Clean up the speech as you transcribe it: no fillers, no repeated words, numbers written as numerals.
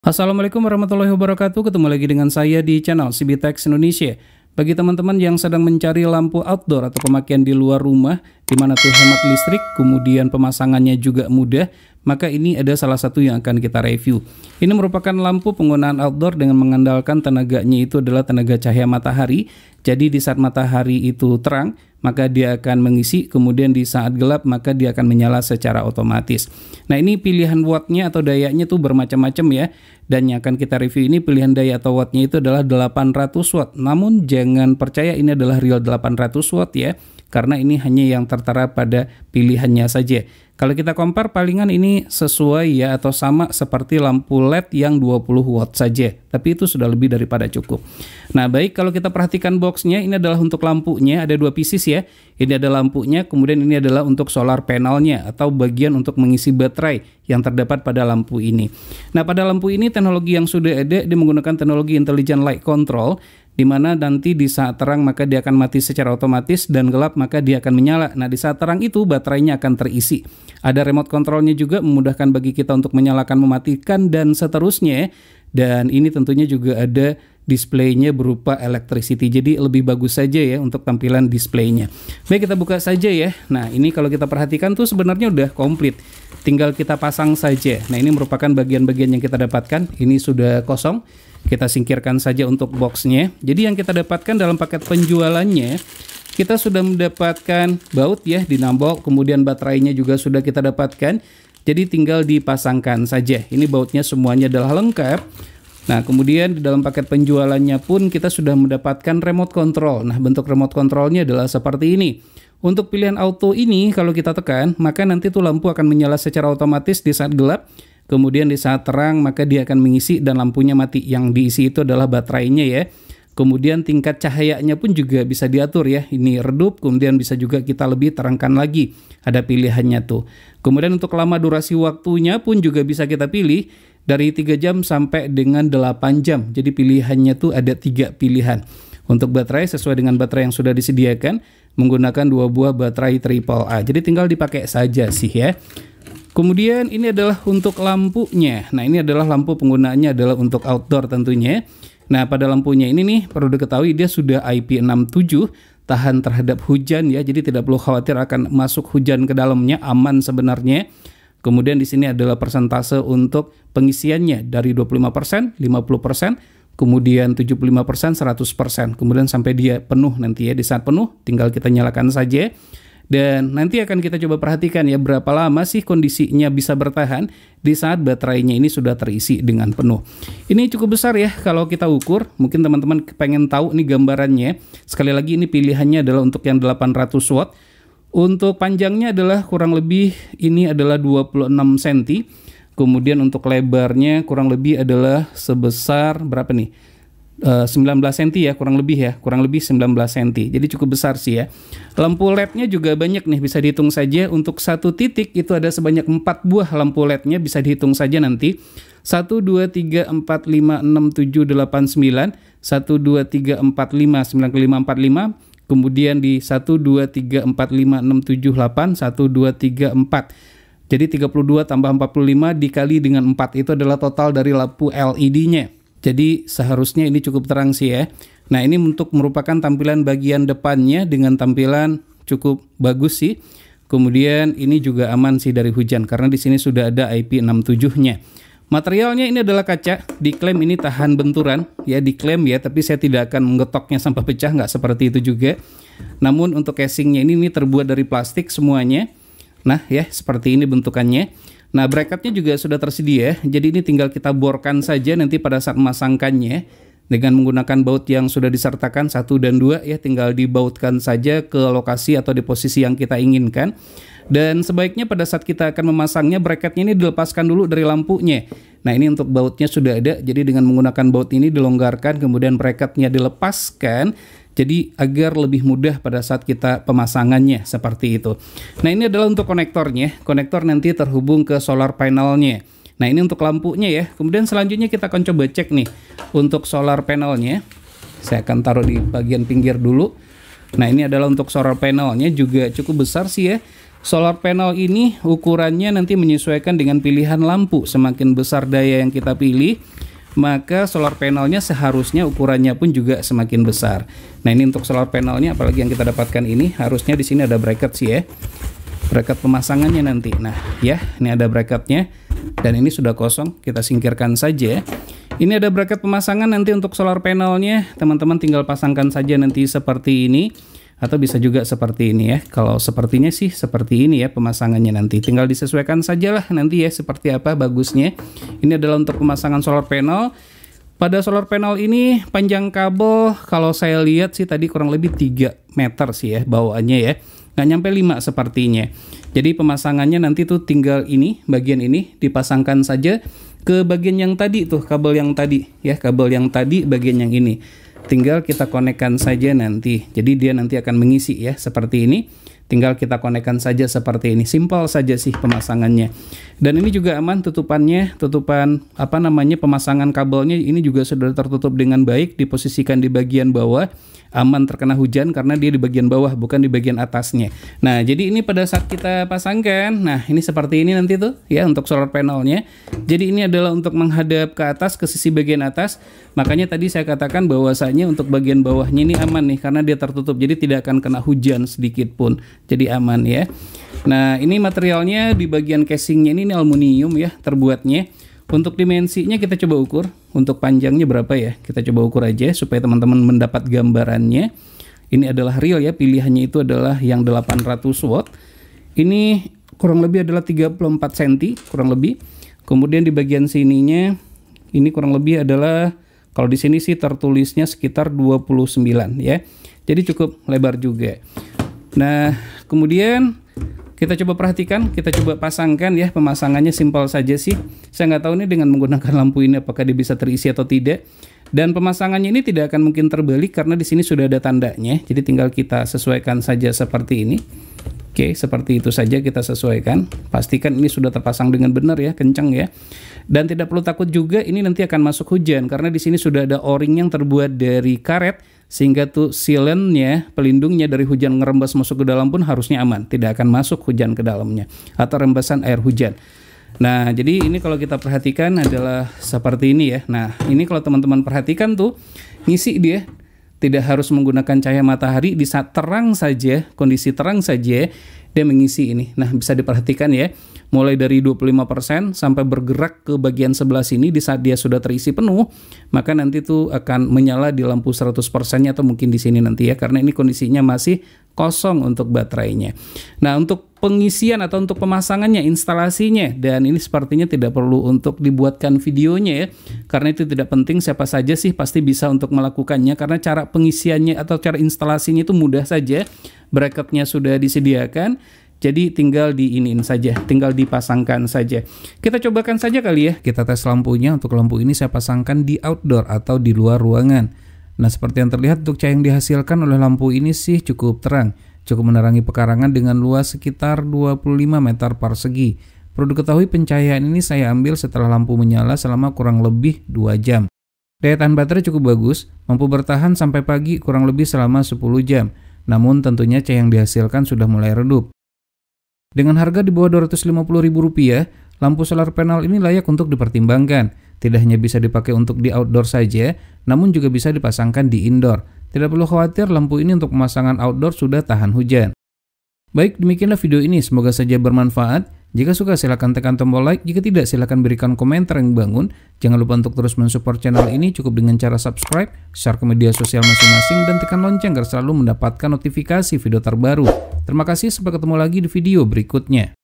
Assalamualaikum warahmatullahi wabarakatuh. Ketemu lagi dengan saya di channel CBTech Indonesia. Bagi teman-teman yang sedang mencari lampu outdoor atau pemakaian di luar rumah, di mana tuh hemat listrik, kemudian pemasangannya juga mudah, maka ini ada salah satu yang akan kita review. Ini merupakan lampu penggunaan outdoor dengan mengandalkan tenaganya itu adalah tenaga cahaya matahari. Jadi di saat matahari itu terang, maka dia akan mengisi, kemudian di saat gelap maka dia akan menyala secara otomatis. Nah, ini pilihan wattnya atau dayanya tuh bermacam-macam ya. Dan yang akan kita review ini pilihan daya atau wattnya itu adalah 800 watt. Namun jangan percaya ini adalah real 800 watt ya, karena ini hanya yang tertera pada pilihannya saja. Kalau kita compare palingan ini sesuai ya atau sama seperti lampu LED yang 20 watt saja. Tapi itu sudah lebih daripada cukup. Nah, baik, kalau kita perhatikan boxnya, ini adalah untuk lampunya, ada dua pieces ya. Ini ada lampunya, kemudian ini adalah untuk solar panelnya atau bagian untuk mengisi baterai yang terdapat pada lampu ini. Nah, pada lampu ini teknologi yang sudah ada, dia menggunakan teknologi intelligent light control, di mana nanti di saat terang maka dia akan mati secara otomatis dan gelap maka dia akan menyala. Nah, di saat terang itu baterainya akan terisi. Ada remote controlnya juga, memudahkan bagi kita untuk menyalakan, mematikan, dan seterusnya. Dan ini tentunya juga ada displaynya berupa electricity, jadi lebih bagus saja ya untuk tampilan displaynya. Baik, kita buka saja ya. Nah, ini kalau kita perhatikan tuh sebenarnya udah komplit, tinggal kita pasang saja. Nah, ini merupakan bagian-bagian yang kita dapatkan. Ini sudah kosong, kita singkirkan saja untuk boxnya. Jadi yang kita dapatkan dalam paket penjualannya, kita sudah mendapatkan baut ya di nambol, kemudian baterainya juga sudah kita dapatkan. Jadi tinggal dipasangkan saja. Ini bautnya semuanya adalah lengkap. Nah, kemudian di dalam paket penjualannya pun kita sudah mendapatkan remote control. Nah, bentuk remote controlnya adalah seperti ini. Untuk pilihan auto ini, kalau kita tekan, maka nanti tuh lampu akan menyala secara otomatis di saat gelap. Kemudian di saat terang, maka dia akan mengisi dan lampunya mati. Yang diisi itu adalah baterainya ya. Kemudian tingkat cahayanya pun juga bisa diatur ya. Ini redup, kemudian bisa juga kita lebih terangkan lagi. Ada pilihannya tuh. Kemudian untuk lama durasi waktunya pun juga bisa kita pilih. Dari 3 jam sampai dengan 8 jam. Jadi pilihannya tuh ada 3 pilihan. Untuk baterai sesuai dengan baterai yang sudah disediakan, menggunakan 2 buah baterai AAA. Jadi tinggal dipakai saja sih ya. Kemudian ini adalah untuk lampunya. Nah, ini adalah lampu penggunaannya adalah untuk outdoor tentunya. Nah, pada lampunya ini nih perlu diketahui dia sudah IP67, tahan terhadap hujan ya. Jadi tidak perlu khawatir akan masuk hujan ke dalamnya, aman sebenarnya. Kemudian di sini adalah persentase untuk pengisiannya dari 25%, 50%, kemudian 75%, 100%. Kemudian sampai dia penuh nanti ya. Di saat penuh tinggal kita nyalakan saja. Dan nanti akan kita coba perhatikan ya berapa lama sih kondisinya bisa bertahan di saat baterainya ini sudah terisi dengan penuh. Ini cukup besar ya kalau kita ukur. Mungkin teman-teman pengen tahu nih gambarannya. Sekali lagi ini pilihannya adalah untuk yang 800 watt. Untuk panjangnya adalah kurang lebih ini adalah 26 cm. Kemudian untuk lebarnya kurang lebih adalah sebesar berapa nih? 19 cm ya, kurang lebih 19 cm. Jadi cukup besar sih ya. Lampu LED-nya juga banyak nih, bisa dihitung saja. Untuk satu titik itu ada sebanyak 4 buah lampu LED-nya, bisa dihitung saja nanti. 1 2 3 4 5 6 7 8 9, 1 2 3 4 5 9 kali 5 45. Kemudian di 1 2 3 4 5 6 7 8, 1 2 3 4. Jadi 32 tambah 45 dikali dengan 4 itu adalah total dari lampu LED-nya. Jadi seharusnya ini cukup terang sih ya. Nah, ini untuk merupakan tampilan bagian depannya dengan tampilan cukup bagus sih. Kemudian ini juga aman sih dari hujan karena di sini sudah ada IP67-nya. Materialnya ini adalah kaca, diklaim ini tahan benturan, ya diklaim ya, tapi saya tidak akan menggetoknya sampai pecah, nggak seperti itu juga. Namun untuk casingnya ini terbuat dari plastik semuanya. Nah ya, seperti ini bentukannya. Nah, bracketnya juga sudah tersedia, jadi ini tinggal kita borkan saja nanti pada saat memasangkannya. Dengan menggunakan baut yang sudah disertakan 1 dan 2 ya, tinggal dibautkan saja ke lokasi atau di posisi yang kita inginkan. Dan sebaiknya pada saat kita akan memasangnya, bracketnya ini dilepaskan dulu dari lampunya. Nah, ini untuk bautnya sudah ada, jadi dengan menggunakan baut ini dilonggarkan, kemudian bracketnya dilepaskan, jadi agar lebih mudah pada saat kita pemasangannya, seperti itu. Nah, ini adalah untuk konektornya. Konektor nanti terhubung ke solar panelnya. Nah, ini untuk lampunya ya. Kemudian selanjutnya kita akan coba cek nih untuk solar panelnya. Saya akan taruh di bagian pinggir dulu. Nah, ini adalah untuk solar panelnya, juga cukup besar sih ya. Solar panel ini ukurannya nanti menyesuaikan dengan pilihan lampu. Semakin besar daya yang kita pilih, maka solar panelnya seharusnya ukurannya pun juga semakin besar. Nah, ini untuk solar panelnya, apalagi yang kita dapatkan ini, harusnya di sini ada bracket sih ya. Bracket pemasangannya nanti. Nah, ya, ini ada bracketnya. Dan ini sudah kosong, kita singkirkan saja. Ini ada bracket pemasangan nanti untuk solar panelnya. Teman-teman tinggal pasangkan saja nanti seperti ini. Atau bisa juga seperti ini ya. Kalau sepertinya sih seperti ini ya pemasangannya nanti. Tinggal disesuaikan sajalah nanti ya seperti apa bagusnya. Ini adalah untuk pemasangan solar panel. Pada solar panel ini panjang kabel kalau saya lihat sih tadi kurang lebih 3 meter sih ya bawaannya ya. Nggak nyampe 5 sepertinya. Jadi pemasangannya nanti tuh tinggal ini, bagian ini dipasangkan saja ke bagian yang tadi tuh, kabel yang tadi ya, kabel yang tadi bagian yang ini. Tinggal kita konekkan saja nanti. Jadi dia nanti akan mengisi ya seperti ini. Tinggal kita konekkan saja seperti ini. Simpel saja sih pemasangannya. Dan ini juga aman tutupannya, tutupan apa namanya pemasangan kabelnya ini juga sudah tertutup dengan baik, diposisikan di bagian bawah. Aman terkena hujan karena dia di bagian bawah bukan di bagian atasnya. Nah, jadi ini pada saat kita pasangkan, nah ini seperti ini nanti tuh ya untuk solar panelnya. Jadi ini adalah untuk menghadap ke atas, ke sisi bagian atas. Makanya tadi saya katakan bahwasanya untuk bagian bawahnya ini aman nih karena dia tertutup. Jadi tidak akan kena hujan sedikit pun. Jadi aman ya. Nah, ini materialnya di bagian casingnya ini aluminium ya terbuatnya. Untuk dimensinya kita coba ukur. Untuk panjangnya berapa ya? Kita coba ukur aja supaya teman-teman mendapat gambarannya. Ini adalah real ya, pilihannya itu adalah yang 800 watt. Ini kurang lebih adalah 34 cm kurang lebih. Kemudian di bagian sininya ini kurang lebih adalah, kalau di sini sih tertulisnya sekitar 29 ya. Jadi cukup lebar juga. Nah, kemudian kita coba perhatikan, kita coba pasangkan ya, pemasangannya simpel saja sih. Saya nggak tahu nih dengan menggunakan lampu ini apakah dia bisa terisi atau tidak. Dan pemasangannya ini tidak akan mungkin terbalik karena di sini sudah ada tandanya. Jadi tinggal kita sesuaikan saja seperti ini. Oke, seperti itu saja kita sesuaikan. Pastikan ini sudah terpasang dengan benar ya, kencang ya. Dan tidak perlu takut juga ini nanti akan masuk hujan karena di sini sudah ada o-ring yang terbuat dari karet sehingga tuh sealant-nya, pelindungnya dari hujan ngerembas masuk ke dalam pun harusnya aman, tidak akan masuk hujan ke dalamnya atau rembesan air hujan. Nah, jadi ini kalau kita perhatikan adalah seperti ini ya. Nah, ini kalau teman-teman perhatikan tuh ngisi dia. Tidak harus menggunakan cahaya matahari, di saat terang saja, kondisi terang saja, dia mengisi ini. Nah, bisa diperhatikan ya, mulai dari 25% sampai bergerak ke bagian sebelah sini. Di saat dia sudah terisi penuh, maka nanti tuh akan menyala di lampu 100%-nya atau mungkin di sini nanti ya, karena ini kondisinya masih kosong untuk baterainya. Nah, untuk pengisian atau untuk pemasangannya, instalasinya, dan ini sepertinya tidak perlu untuk dibuatkan videonya ya, karena itu tidak penting, siapa saja sih pasti bisa untuk melakukannya, karena cara pengisiannya atau cara instalasinya itu mudah saja. Bracketnya sudah disediakan, jadi tinggal diinin saja, tinggal dipasangkan saja. Kita cobakan saja kali ya, kita tes lampunya. Untuk lampu ini saya pasangkan di outdoor atau di luar ruangan. Nah, seperti yang terlihat untuk cahaya yang dihasilkan oleh lampu ini sih cukup terang, cukup menerangi pekarangan dengan luas sekitar 25 meter persegi. Perlu diketahui pencahayaan ini saya ambil setelah lampu menyala selama kurang lebih 2 jam. Daya tahan baterai cukup bagus, mampu bertahan sampai pagi kurang lebih selama 10 jam. Namun tentunya cahaya yang dihasilkan sudah mulai redup. Dengan harga di bawah Rp250.000, lampu solar panel ini layak untuk dipertimbangkan. Tidak hanya bisa dipakai untuk di outdoor saja, namun juga bisa dipasangkan di indoor. Tidak perlu khawatir, lampu ini untuk pemasangan outdoor sudah tahan hujan. Baik, demikianlah video ini, semoga saja bermanfaat. Jika suka silahkan tekan tombol like, jika tidak silahkan berikan komentar yang bangun. Jangan lupa untuk terus mensupport channel ini cukup dengan cara subscribe, share ke media sosial masing-masing, dan tekan lonceng agar selalu mendapatkan notifikasi video terbaru. Terima kasih, sampai ketemu lagi di video berikutnya.